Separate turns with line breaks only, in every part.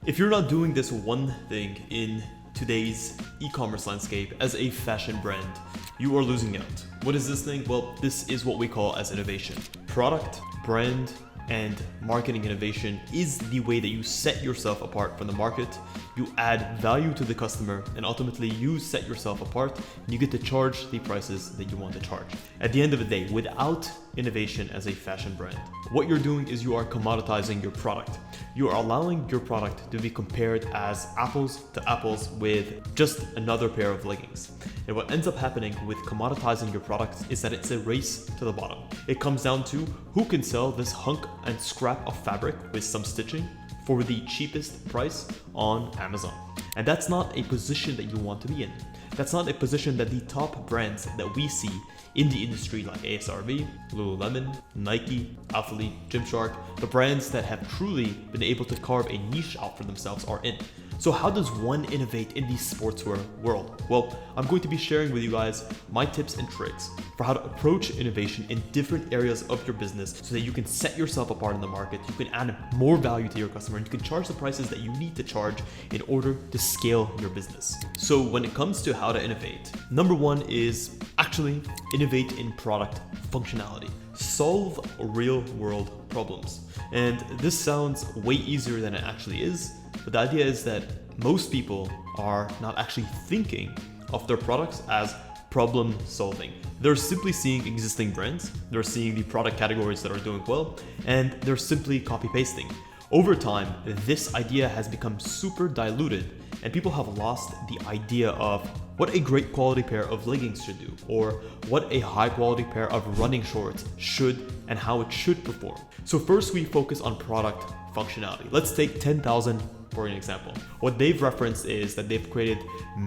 If you're not doing this one thing in today's e-commerce landscape as a fashion brand, you are losing out. What is this thing? Well, this is what we call as innovation. Product, brand, and marketing innovation is the way that you set yourself apart from the market. You add value to the customer, and ultimately you set yourself apart and you get to charge the prices that you want to charge. At the end of the day, without innovation as a fashion brand, what you're doing is you are commoditizing your product. You are allowing your product to be compared as apples to apples with just another pair of leggings. And what ends up happening with commoditizing your product is that it's a race to the bottom. It comes down to who can sell this hunk and scrap of fabric with some stitching for the cheapest price on Amazon. And that's not a position that you want to be in. That's not a position that the top brands that we see in the industry like ASRV, Lululemon, Nike, Athlete, Gymshark, the brands that have truly been able to carve a niche out for themselves are in. So how does one innovate in the sportswear world? Well, I'm going to be sharing with you guys my tips and tricks for how to approach innovation in different areas of your business so that you can set yourself apart in the market, you can add more value to your customer, and you can charge the prices that you need to charge in order to scale your business. So when it comes to how to innovate, number one is actually innovate in product functionality. Solve real world problems. And this sounds way easier than it actually is. But the idea is that most people are not actually thinking of their products as problem solving. They're simply seeing existing brands, they're seeing the product categories that are doing well, and they're simply copy pasting. Over time, this idea has become super diluted, and people have lost the idea of what a great quality pair of leggings should do, or what a high quality pair of running shorts should and how it should perform. So first we focus on product functionality. Let's take 10,000 for an example. What they've referenced is that they've created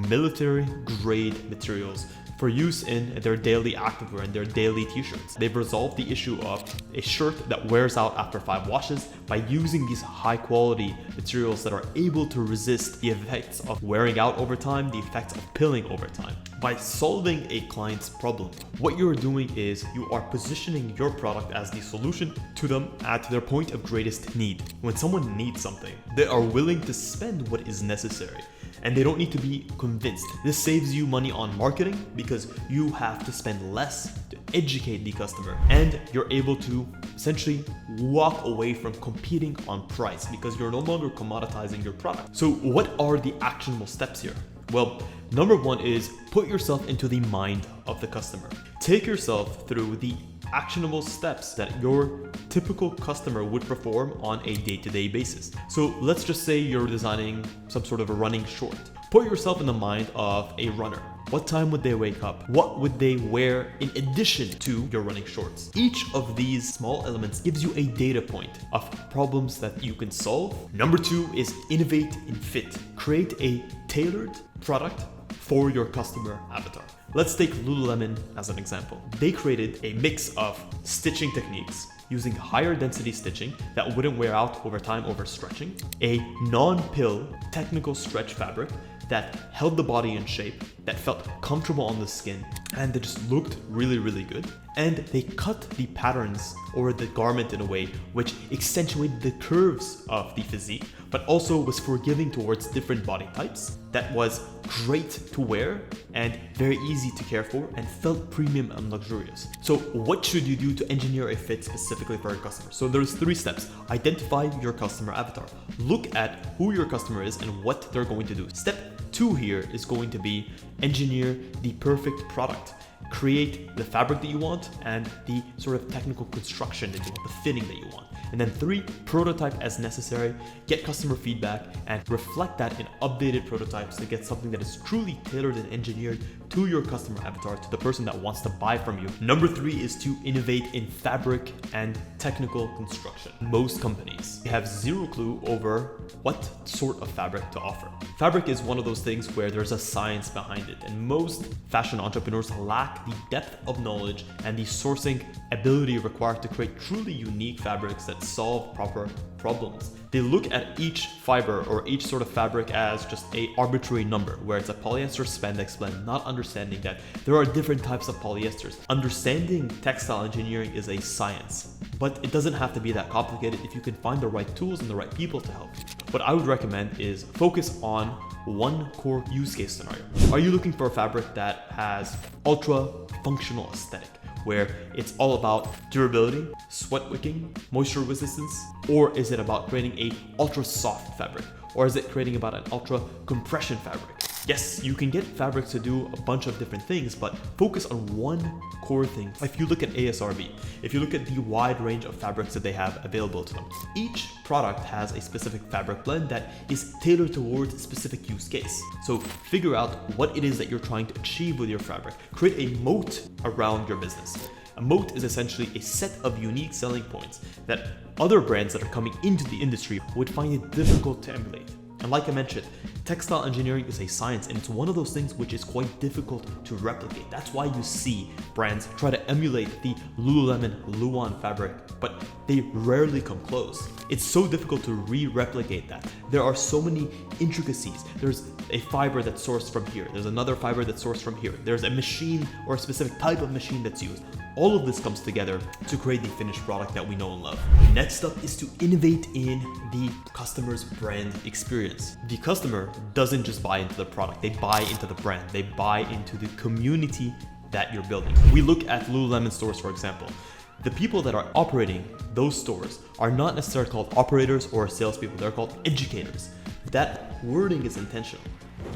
military grade materials for use in their daily activewear and their daily t-shirts. They've resolved the issue of a shirt that wears out after 5 washes by using these high quality materials that are able to resist the effects of wearing out over time, the effects of pilling over time. By solving a client's problem, what you're doing is you are positioning your product as the solution to them at their point of greatest need. When someone needs something, they are willing to spend what is necessary, and they don't need to be convinced. This saves you money on marketing because you have to spend less to educate the customer, and you're able to essentially walk away from competing on price because you're no longer commoditizing your product. So what are the actionable steps here? Well, number one is put yourself into the mind of the customer. Take yourself through the actionable steps that your typical customer would perform on a day-to-day basis. So let's just say you're designing some sort of a running short. Put yourself in the mind of a runner. What time would they wake up? What would they wear in addition to your running shorts? Each of these small elements gives you a data point of problems that you can solve. Number two is innovate in fit. Create a tailored product for your customer avatar. Let's take Lululemon as an example. They created a mix of stitching techniques using higher density stitching that wouldn't wear out over time over stretching, a non-pill technical stretch fabric that held the body in shape, that felt comfortable on the skin, and that just looked really, really good. And they cut the patterns or the garment in a way which accentuated the curves of the physique, but also was forgiving towards different body types, that was great to wear and very easy to care for and felt premium and luxurious. So what should you do to engineer a fit specifically for your customer? So there's 3 steps. Identify your customer avatar. Look at who your customer is and what they're going to do. Step 2 here is going to be engineer the perfect product. Create the fabric that you want and the sort of technical construction that you want, the fitting that you want. And then 3, prototype as necessary, get customer feedback and reflect that in updated prototypes to get something that is truly tailored and engineered to your customer avatar, to the person that wants to buy from you. Number 3 is to innovate in fabric and technical construction. Most companies have zero clue over what sort of fabric to offer. Fabric is one of those things where there's a science behind it, and most fashion entrepreneurs lack the depth of knowledge and the sourcing ability required to create truly unique fabrics that solve proper problems. They look at each fiber or each sort of fabric as just an arbitrary number, where it's a polyester spandex blend, not understanding that there are different types of polyesters. Understanding textile engineering is a science. but it doesn't have to be that complicated if you can find the right tools and the right people to help you. What I would recommend is focus on one core use case scenario. Are you looking for a fabric that has ultra functional aesthetic, where it's all about durability, sweat wicking, moisture resistance? Or is it about creating a ultra soft fabric? Or is it creating about an ultra compression fabric? Yes, you can get fabrics to do a bunch of different things, but focus on one core thing. If you look at ASRB, if you look at the wide range of fabrics that they have available to them, each product has a specific fabric blend that is tailored towards a specific use case. So figure out what it is that you're trying to achieve with your fabric. Create a moat around your business. A moat is essentially a set of unique selling points that other brands that are coming into the industry would find it difficult to emulate. And like I mentioned, textile engineering is a science, and it's one of those things which is quite difficult to replicate. That's why you see brands try to emulate the Lululemon Luon fabric, but they rarely come close. It's so difficult to re-replicate that. There are so many intricacies. There's a fiber that's sourced from here. There's another fiber that's sourced from here. There's a machine or a specific type of machine that's used. All of this comes together to create the finished product that we know and love. Next up is to innovate in the customer's brand experience. The customer doesn't just buy into the product, they buy into the brand, they buy into the community that you're building. We look at Lululemon stores, for example. The people that are operating those stores are not necessarily called operators or salespeople, they're called educators. That wording is intentional.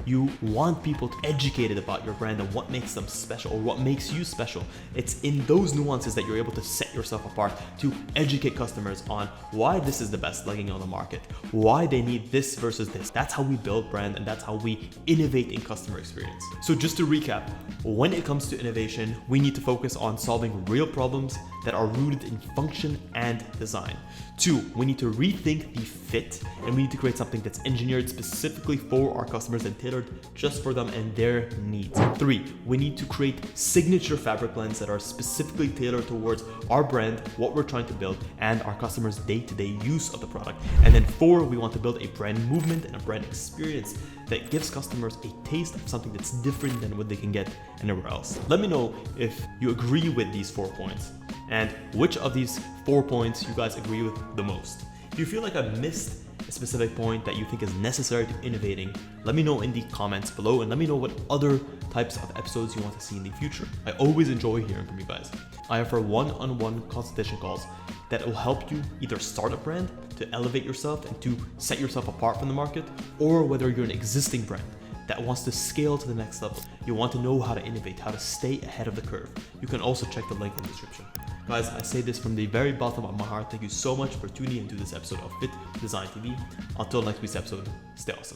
You want people to be educated about your brand and what makes them special or what makes you special. It's in those nuances that you're able to set yourself apart to educate customers on why this is the best legging on the market, why they need this versus this. That's how we build brand, and that's how we innovate in customer experience. So just to recap, when it comes to innovation, we need to focus on solving real problems that are rooted in function and design. 2, we need to rethink the fit, and we need to create something that's engineered specifically for our customers and tailored just for them and their needs. 3, we need to create signature fabric blends that are specifically tailored towards our brand, what we're trying to build, and our customers' day-to-day use of the product. And then 4, we want to build a brand movement and a brand experience that gives customers a taste of something that's different than what they can get anywhere else. Let me know if you agree with these 4 points and which of these 4 points you guys agree with the most. If you feel like I've missed a specific point that you think is necessary to innovating, let me know in the comments below, and let me know what other types of episodes you want to see in the future. I always enjoy hearing from you guys. I offer one-on-one consultation calls that will help you either start a brand to elevate yourself and to set yourself apart from the market, or whether you're an existing brand that wants to scale to the next level. You want to know how to innovate, how to stay ahead of the curve. You can also check the link in the description. Guys, I say this from the very bottom of my heart. Thank you so much for tuning into this episode of Fittdesign TV. Until next week's episode, stay awesome.